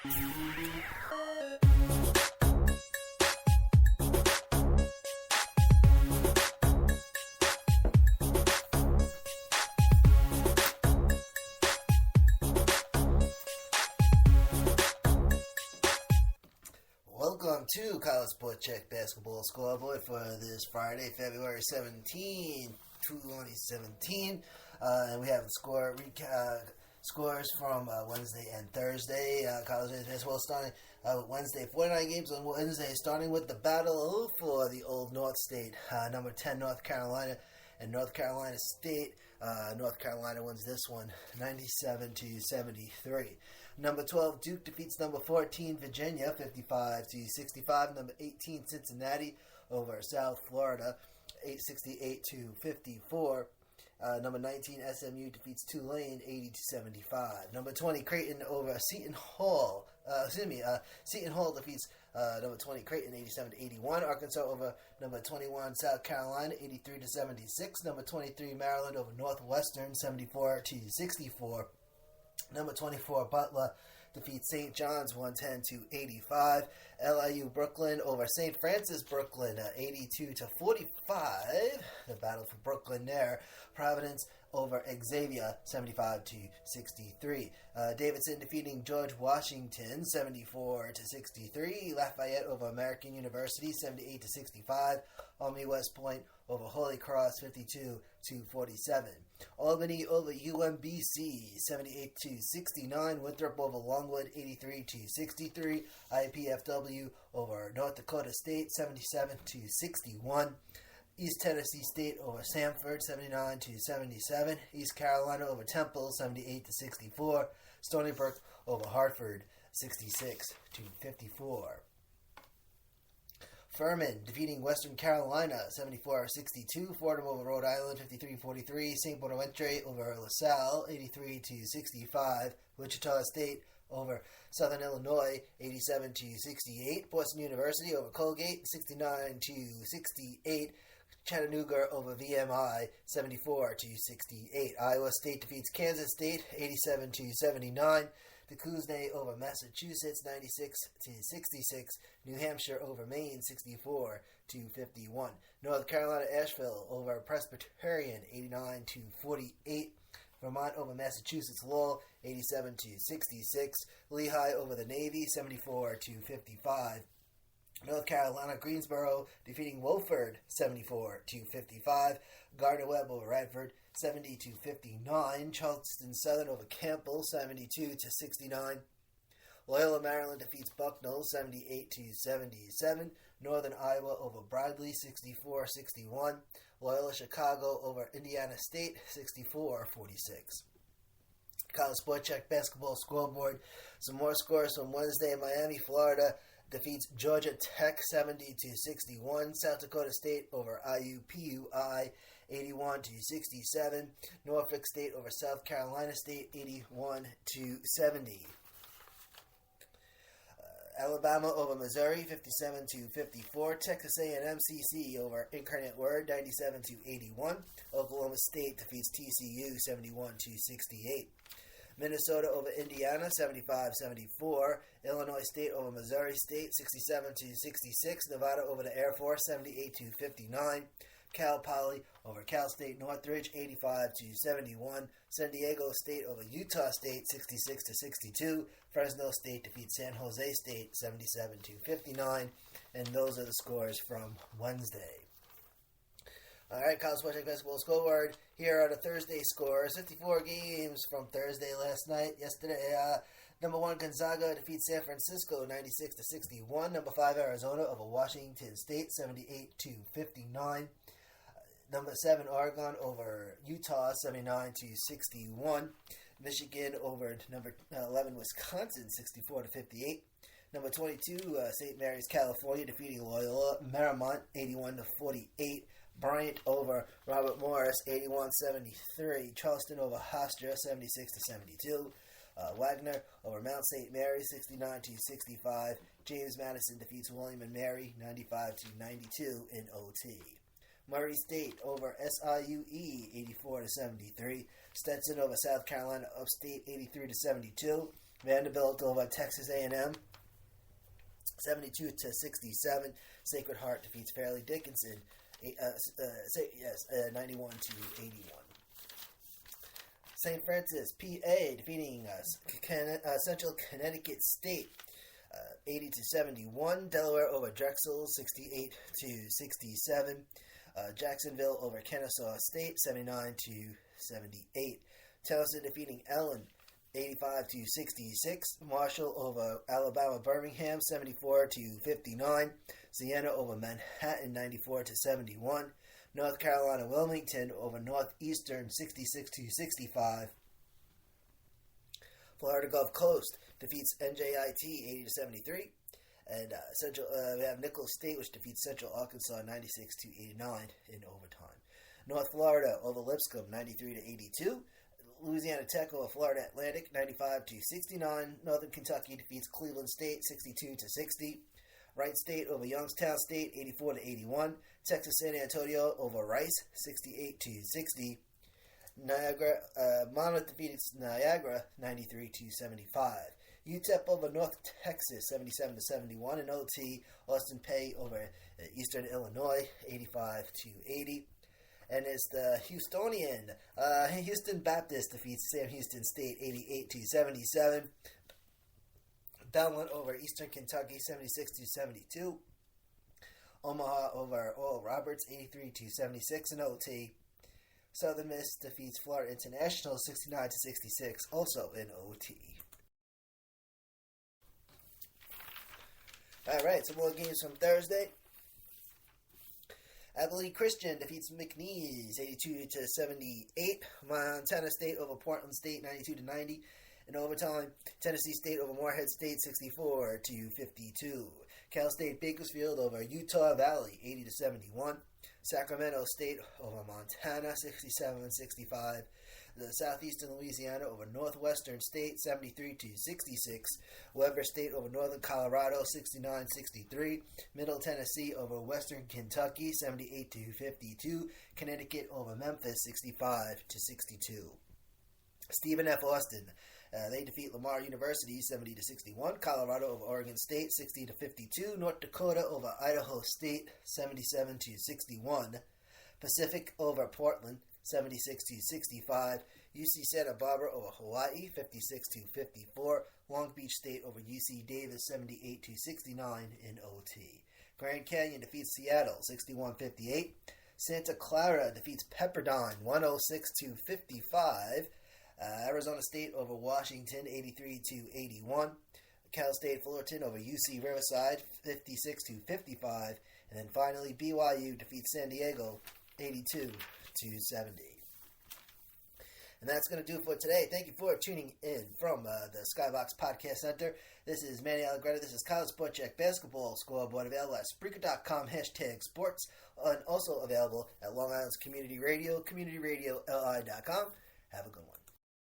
Welcome to College Sport Check Basketball Scoreboard for this Friday, February 17, 2017. And we have scores from Wednesday and Thursday. College basketball starting Wednesday, 49 games on Wednesday, starting with the battle for the Old North State. Number 10, North Carolina, and North Carolina State. North Carolina wins this one, 97-73. Number 12, Duke defeats number 14, Virginia, 55-65. Number 18, Cincinnati over South Florida, 68-54. Number 19, SMU defeats Tulane, 80-75. Number 20, Creighton over Seton Hall. Seton Hall defeats number 20, Creighton, 87-81. Arkansas over number 21, South Carolina, 83-76. Number 23, Maryland over Northwestern, 74-64. Number 24, Butler defeats St. John's 110-85. LIU Brooklyn over St. Francis Brooklyn 82-45. The battle for Brooklyn there. Providence over Xavier 75-63. Davidson defeating George Washington 74-63. Lafayette over American University 78-65. Army West Point over Holy Cross 52-47. Albany over UMBC 78-69. Winthrop over Longwood 83-63. IPFW over North Dakota State 77-61. East Tennessee State over Samford 79-77. East Carolina over Temple 78-64. Stony Brook over Hartford 66-54. Furman defeating Western Carolina 74-62. Fordham over Rhode Island 53-43. St. Bonaventure over LaSalle 83-65. Wichita State over Southern Illinois 87-68. Boston University over Colgate 69-68. Chattanooga over VMI 74-68. Iowa State defeats Kansas State 87-79. The Kootenai over Massachusetts 96-66. New Hampshire over Maine 64-51. North Carolina Asheville over Presbyterian 89-48. Vermont over Massachusetts Lowell 87-66. Lehigh over the Navy 74-55. North Carolina Greensboro defeating Wofford 74-55. Gardner-Webb over Radford 70-59. Charleston Southern over Campbell 72-69. Loyola Maryland defeats Bucknell 78-77. Northern Iowa over Bradley 64-61. Loyola Chicago over Indiana State 64-46. College Sport Check Basketball Scoreboard. Some more scores from Wednesday. Miami, Florida defeats Georgia Tech 70-61. South Dakota State over IUPUI 81-67. Norfolk State over South Carolina State 81-70. Alabama over Missouri 57-54. Texas A&M CC over Incarnate Word 97-81. Oklahoma State defeats TCU 71-68. Minnesota over Indiana, 75-74. Illinois State over Missouri State, 67-66. Nevada over the Air Force, 78-59. Cal Poly over Cal State Northridge, 85-71. San Diego State over Utah State, 66-62. Fresno State defeats San Jose State, 77-59. And those are the scores from Wednesday. All right, College Sport Check Basketball Scoreboard. Here are the Thursday scores. 54 games from Thursday yesterday. Number 1, Gonzaga defeats San Francisco 96-61. Number 5, Arizona over Washington State 78-59. Number 7, Oregon over Utah 79-61. Michigan over number 11, Wisconsin 64-58. Number 22, St. Mary's, California defeating Loyola Marymount 81-48. Bryant over Robert Morris, 81-73. Charleston over Hofstra, 76-72. Wagner over Mount St. Mary, 69-65. James Madison defeats William & Mary, 95-92 in OT. Murray State over SIUE, 84-73. Stetson over South Carolina Upstate, 83-72. Vanderbilt over Texas A&M, 72-67. Sacred Heart defeats Fairleigh Dickinson, 91-81. St. Francis, PA, defeating Central Connecticut State, 80-71. Delaware over Drexel, 68-67. Jacksonville over Kennesaw State, 79-78. Towson defeating Ellen, 85-66. Marshall over Alabama Birmingham, 74-59. Siena over Manhattan, 94-71. North Carolina Wilmington over Northeastern, 66-65. Florida Gulf Coast defeats NJIT 80-73. And we have Nicholls State, which defeats Central Arkansas 96-89 in overtime. North Florida over Lipscomb 93-82. Louisiana Tech over Florida Atlantic 95-69. Northern Kentucky defeats Cleveland State 62-60. Wright State over Youngstown State 84-81. Texas San Antonio over Rice 68-60. Monmouth defeats Niagara 93-75. UTEP over North Texas 77-71. And OT Austin Peay over Eastern Illinois 85-80. And it's the Houstonian. Houston Baptist defeats Sam Houston State 88-77. Belmont over Eastern Kentucky 76-72. Omaha over Oral Roberts 83-76 in OT. Southern Miss defeats Florida International 69-66, also in OT. Alright, some more games from Thursday. Abilene Christian defeats McNeese 82-78. Montana State over Portland State 92-90. In overtime, Tennessee State over Morehead State 64-52. Cal State Bakersfield over Utah Valley 80-71. Sacramento State over Montana 67-65. The Southeastern Louisiana over Northwestern State 73-66. Weber State over Northern Colorado 69-63. Middle Tennessee over Western Kentucky 78-52. Connecticut over Memphis 65-62. Stephen F. Austin, they defeat Lamar University 70-61. Colorado over Oregon State 60-52. North Dakota over Idaho State 77-61. Pacific over Portland 76-65. UC Santa Barbara over Hawaii 56-54. Long Beach State over UC Davis 78-69 in OT. Grand Canyon defeats Seattle 61-58. Santa Clara defeats Pepperdine 106-55. Arizona State over Washington 83-81. Cal State Fullerton over UC Riverside 56-55. And then finally BYU defeats San Diego 82-70. And that's going to do it for today. Thank you for tuning in from the Skybox Podcast Center. This is Manny Allegretti. This is College Sport Check Basketball Scoreboard, available at Spreaker.com /sports, and also available at Long Island's Community Radio, CommunityRadioLI.com. Have a good one.